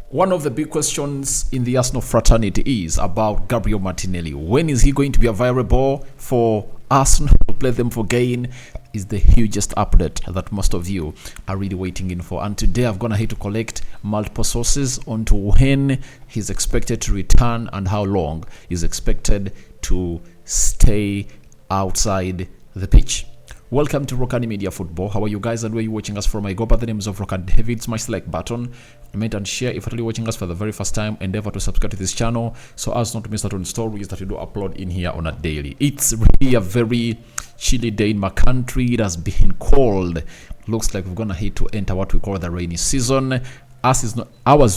One of the big questions in the Arsenal fraternity is about Gabriel Martinelli. When is he going to be available for Arsenal to play them for gain? Is the hugest update that most of you are really waiting in for. And today I've gone ahead to collect multiple sources onto when he's expected to return and how long he's expected to stay outside the pitch. Welcome to Rokani Media Football. How are you guys and where are you watching us from? I go by the names of Rokani David. Smash the like button, comment and share. If you're watching us for the very first time, endeavor to subscribe to this channel so as not to miss out on stories that we do upload in here on a daily. It's really a very chilly day in my country. It has been cold. Looks like we're gonna hit to enter what we call the rainy season. Ours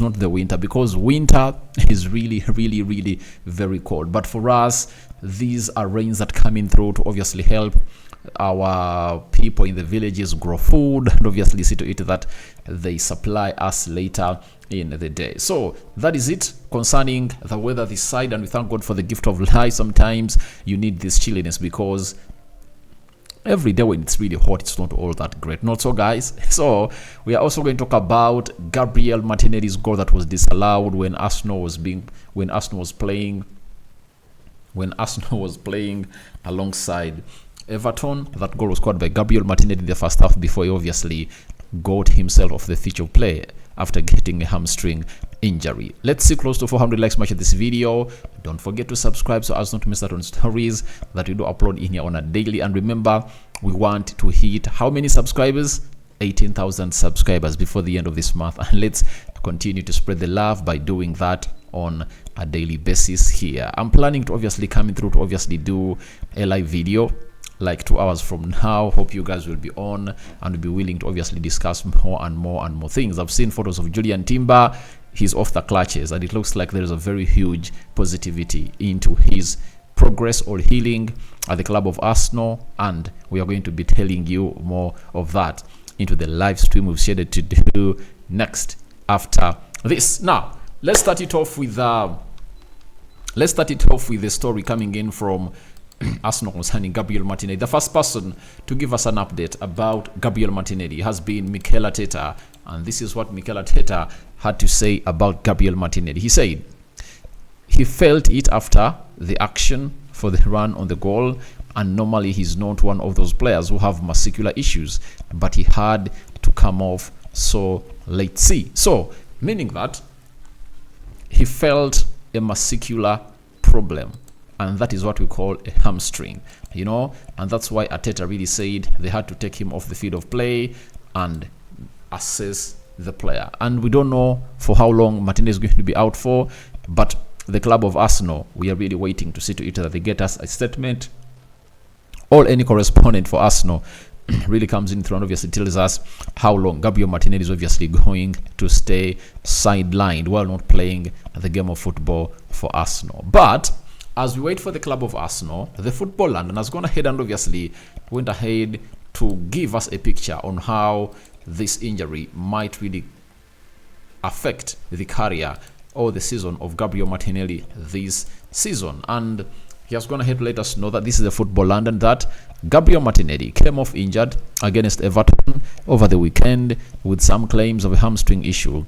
not the winter, because winter is really very cold. But for us, these are rains that come in through to obviously help our people in the villages grow food and obviously see to it that they supply us later in the day. So that is it concerning the weather this side, and we thank God for the gift of life. Sometimes you need this chilliness because every day when it's really hot, it's not all that great. Not so, guys. So we are also going to talk about Gabriel Martinelli's goal that was disallowed when Arsenal was playing alongside Everton. That goal was scored by Gabriel Martinelli in the first half before he obviously got himself off the pitch of play after getting a hamstring injury. Let's see close to 400 likes much of this video. Don't forget to subscribe so as not to miss out on stories that we do upload in here on a daily. And remember, we want to hit how many subscribers? 18,000 subscribers before the end of this month, and let's continue to spread the love by doing that on a daily basis here. I'm planning to obviously coming through to obviously do a live video like 2 hours from now. Hope you guys will be on and will be willing to obviously discuss more and more things. I've seen photos of Julian Timber. He's off the clutches and it looks like there is a very huge positivity into his progress or healing at the club of Arsenal, and we are going to be telling you more of that into the live stream we've scheduled to do next after this. Now let's start it off with the story coming in from Arsenal concerning Gabriel Martinelli. The first person to give us an update about Gabriel Martinelli has been Mikel Arteta, and this is what Mikel Arteta had to say about Gabriel Martinelli. He said he felt it after the action for the run on the goal, and normally he's not one of those players who have muscular issues, but he had to come off so late. So meaning that he felt a muscular problem, and that is what we call a hamstring, and that's why Arteta really said they had to take him off the field of play and assess the player. And we don't know for how long Martinez is going to be out for, but the club of Arsenal, we are really waiting to see to it that they get us a statement, or any correspondent for Arsenal really comes in through and obviously tells us how long Gabriel Martinelli is obviously going to stay sidelined while not playing the game of football for Arsenal. But as we wait for the club of Arsenal, the Football London has gone ahead and obviously went ahead to give us a picture on how this injury might really affect the career or the season of Gabriel Martinelli this season. And he has gone ahead to let us know that this is the Football London, that Gabriel Martinelli came off injured against Everton over the weekend with some claims of a hamstring issue.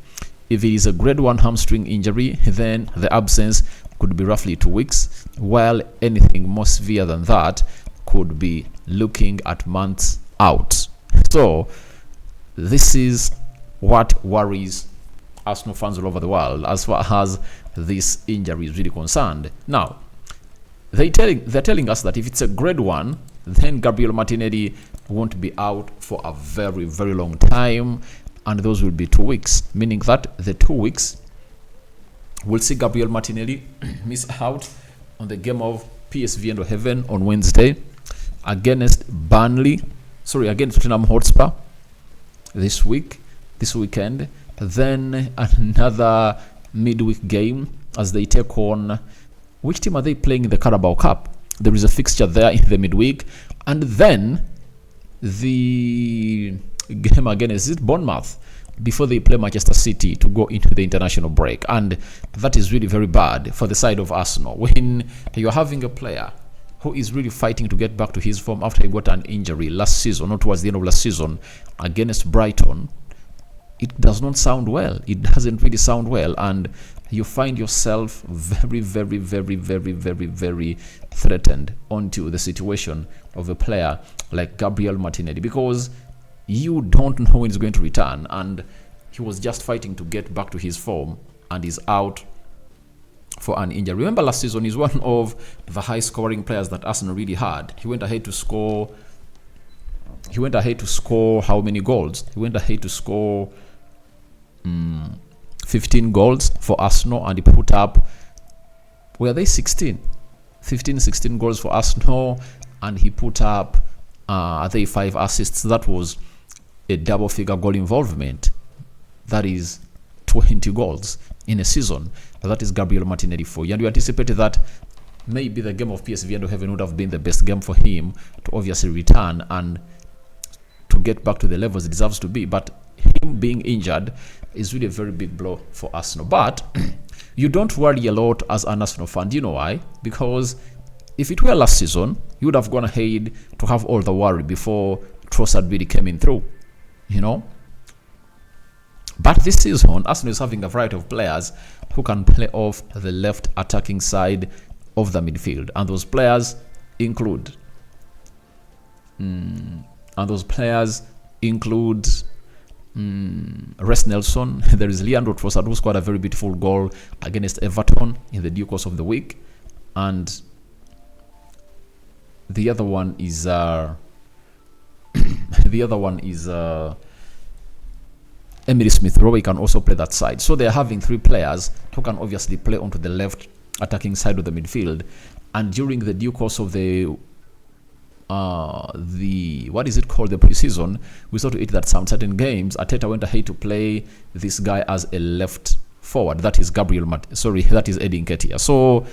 If it is a grade 1 hamstring injury, then the absence could be roughly 2 weeks, while anything more severe than that could be looking at months out. So this is what worries Arsenal fans all over the world as far as this injury is really concerned. Now, they're telling us that if it's a grade 1, then Gabriel Martinelli won't be out for a very long time, and those will be 2 weeks, meaning that the 2 weeks will see Gabriel Martinelli miss out on the game of PSV Eindhoven on Wednesday against Tottenham Hotspur this weekend. Then another midweek game as they take on, which team are they playing in the Carabao Cup? There is a fixture there in the midweek, and then the game against Bournemouth before they play Manchester City to go into the international break. And that is really very bad for the side of Arsenal when you're having a player who is really fighting to get back to his form after he got an injury last season, or towards the end of last season against Brighton. it does not sound well. It doesn't really sound well, and you find yourself very, very, very, very, very, very threatened onto the situation of a player like Gabriel Martinelli, because you don't know when he's going to return, and he was just fighting to get back to his form and is out for an injury. Remember last season, he's one of the high scoring players that Arsenal really had. He went ahead to score how many goals? He went ahead to score 15 goals for Arsenal, and he put up, were they 16 goals for Arsenal, and he put up I think 5 assists. That was a double figure goal involvement. That is 20 goals in a season. That is Gabriel Martinelli for you. And we anticipated that maybe the game of PSV Eindhoven would have been the best game for him to obviously return and to get back to the levels it deserves to be. But him being injured is really a very big blow for Arsenal. But you don't worry a lot as an Arsenal fan. Do you know why? Because if it were last season, you would have gone ahead to have all the worry before Trossard really came in through, you know. But this season, Arsenal is having a variety of players who can play off the left attacking side of the midfield, and those players include Res Nelson. There is Leandro Trossard, who scored a very beautiful goal against Everton in the due course of the week, and the other one is Emily Smith Rowe. Can also play that side. So they're having 3 players who can obviously play onto the left attacking side of the midfield. And during the due course of the what is it called, the preseason, we saw to it that some certain games Arteta went ahead to play this guy as a left forward. That is that is Eddie Nketiah. So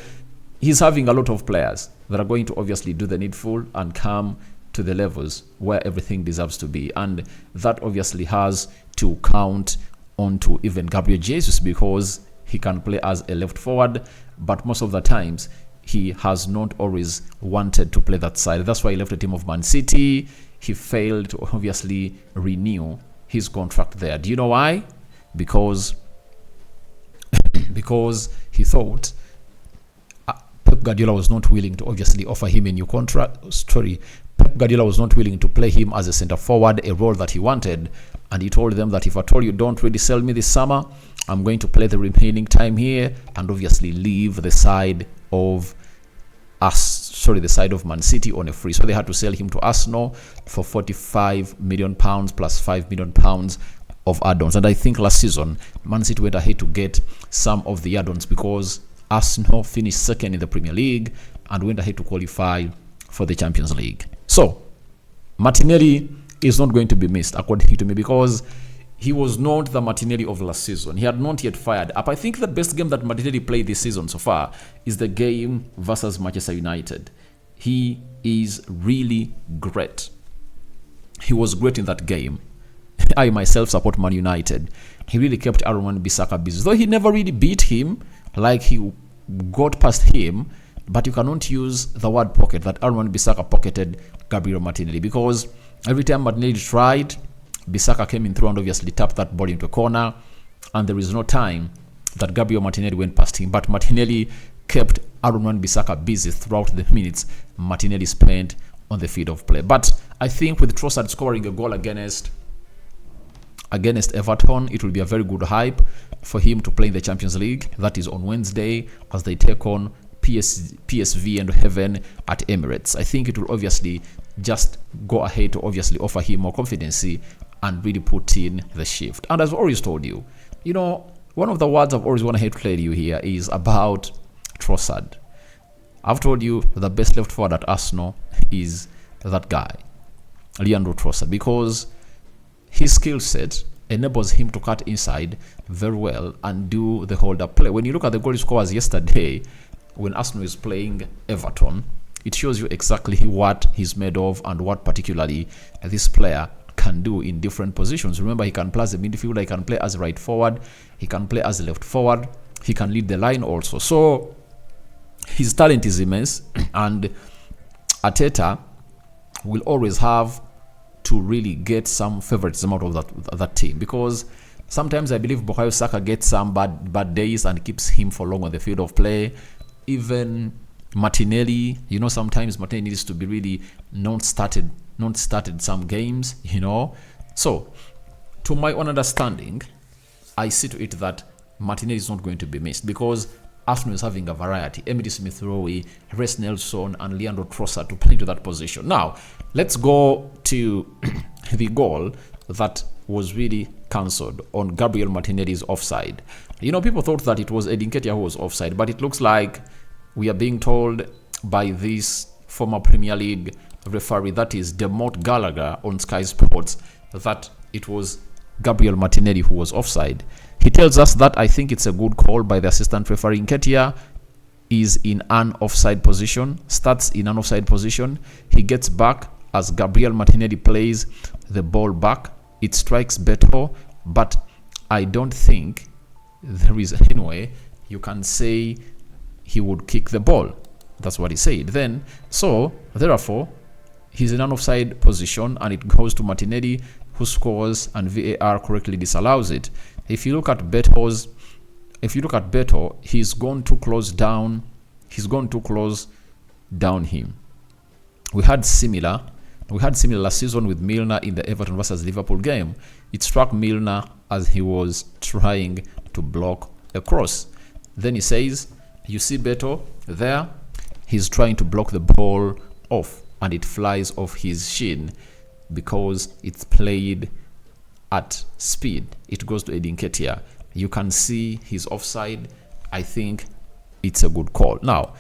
he's having a lot of players that are going to obviously do the needful and come to the levels where everything deserves to be, and that obviously has to count onto even Gabriel Jesus, because he can play as a left forward, but most of the times he has not always wanted to play that side. That's why he left the team of Man City. He failed to obviously renew his contract there. Do you know why? Because he thought Pep Guardiola was not willing to obviously offer him a new contract. Pep Guardiola was not willing to play him as a centre forward, a role that he wanted, and he told them that if at all you don't really sell me this summer, I'm going to play the remaining time here and obviously leave the side of the side of Man City on a free. So they had to sell him to Arsenal for £45 million plus £5 million of add-ons. And I think last season, Man City went ahead to get some of the add-ons because Arsenal finished second in the Premier League and went ahead to qualify for the Champions League. So Martinelli is not going to be missed, according to me, because he was not the Martinelli of last season. He had not yet fired up. I think the best game that Martinelli played this season so far is the game versus Manchester United. He is really great. He was great in that game. I myself support Man United. He really kept Aaron Wan-Bissaka busy. Though he never really beat him, like he got past him, but you cannot use the word pocket, that Aaron Wan-Bissaka pocketed Gabriel Martinelli, because every time Martinelli tried, Bissaka came in through and obviously tapped that ball into a corner, and there is no time that Gabriel Martinelli went past him. But Martinelli kept Aaron Wan-Bissaka busy throughout the minutes Martinelli spent on the field of play. But I think with Trossard scoring a goal against Everton, it will be a very good hype for him to play in the Champions League. That is on Wednesday as they take on PSV Eindhoven at Emirates. I think it will obviously just go ahead to obviously offer him more confidence and really put in the shift. And as I've always told you, one of the words I've always wanted to tell you here is about Trossard. I've told you the best left forward at Arsenal is that guy, Leandro Trossard, because his skill set enables him to cut inside very well and do the hold-up play. When you look at the goal he scores yesterday when Arsenal is playing Everton, it shows you exactly what he's made of and what particularly this player can do in different positions. Remember, he can play as a midfielder, he can play as a right forward, he can play as a left forward, he can lead the line also. So his talent is immense, and Arteta will always have to really get some favoritism out of that team, because Sometimes I believe Bukayo Saka gets some bad days and keeps him for long on the field of play. Even Martinelli, sometimes Martinelli needs to be really non-started some games, So, to my own understanding, I see to it that Martinelli is not going to be missed because Arsenal is having a variety. Emily Smith-Rowe, Reece Nelson, and Leandro Trossard to play into that position. Now, let's go to the goal that was really cancelled on Gabriel Martinelli's offside. People thought that it was Edin Ketia who was offside, but it looks like we are being told by this former Premier League referee, that is Demort Gallagher on Sky Sports, that it was Gabriel Martinelli who was offside. He tells us that I think it's a good call by the assistant referee. Nketiah is in an offside position, starts in an offside position. He gets back as Gabriel Martinelli plays the ball back. It strikes Beto, but I don't think there is any way you can say he would kick the ball. That's what he said. Therefore, he's in an offside position and it goes to Martinelli, who scores, and VAR correctly disallows it. If you look at Beto, he's gone too close down. He's gone too close down him. We had similar last season with Milner in the Everton versus Liverpool game. It struck Milner as he was trying to block a cross. Then he says, you see Beto there? He's trying to block the ball off and it flies off his shin because it's played at speed. It goes to Edin Ketia. You can see he's offside. I think it's a good call. Now,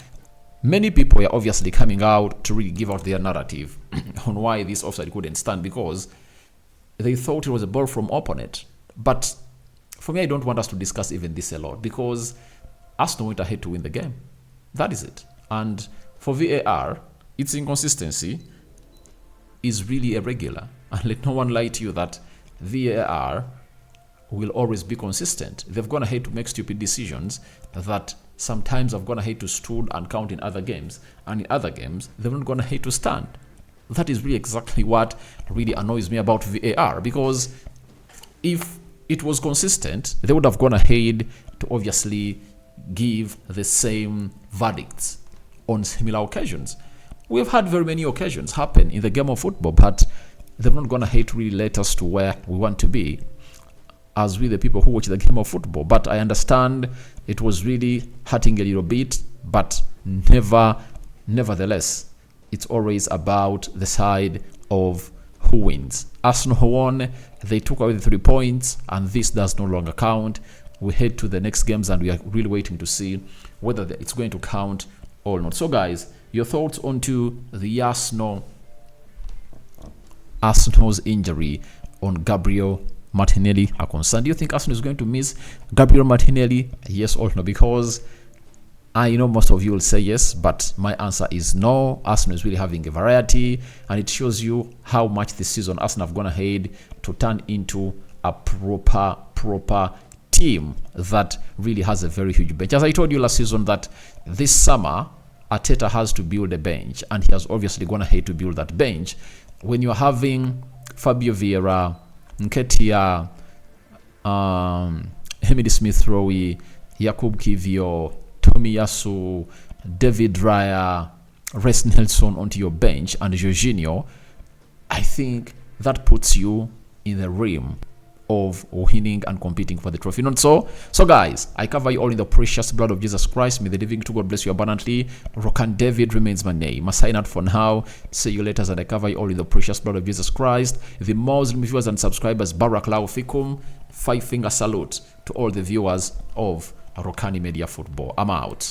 many people are obviously coming out to really give out their narrative on why this offside couldn't stand, because they thought it was a ball from opponent. But for me, I don't want us to discuss even this a lot because Arsenal went ahead to win the game. That is it. And for VAR, its inconsistency is really irregular. And let no one lie to you that VAR will always be consistent. They've gone ahead to make stupid decisions that sometimes have gone ahead to stood and count in other games, and in other games they've not gone ahead to stand. That is really exactly what really annoys me about VAR, because if it was consistent, they would have gone ahead to obviously give the same verdicts on similar occasions. We've had very many occasions happen in the game of football, but they've not gone ahead to really let us to where we want to be as we the people who watch the game of football. But I understand it was really hurting a little bit, but nevertheless, it's always about the side of who wins. Arsenal won, they took away the 3 points, and this does no longer count. We head to the next games and we are really waiting to see whether it's going to count or not. So guys, your thoughts onto the Arsenal's injury on Gabriel Martinelli are concerned. Do you think Arsenal is going to miss Gabriel Martinelli? Yes or no? Because I know most of you will say yes, but my answer is no. Arsenal is really having a variety, and it shows you how much this season Arsenal have gone ahead to turn into a proper team that really has a very huge bench. As I told you last season that this summer Arteta has to build a bench, and he has obviously gone ahead to build that bench. When you're having Fabio Vieira, Nketiah, Emily Smith-Rowe, Jakub Kivio, Tomiyasu, David Raya, Reece Nelson onto your bench, and Jorginho, I think that puts you in the realm of winning and competing for the trophy. Not so? So guys, I cover you all in the precious blood of Jesus Christ. May the living to God bless you abundantly. Rokani David remains my name. I sign out for now. See you later, and I cover you all in the precious blood of Jesus Christ. The Muslim viewers and subscribers, Barakallahu Fikum. 5-finger salute to all the viewers of Rokani Media Football. I'm out.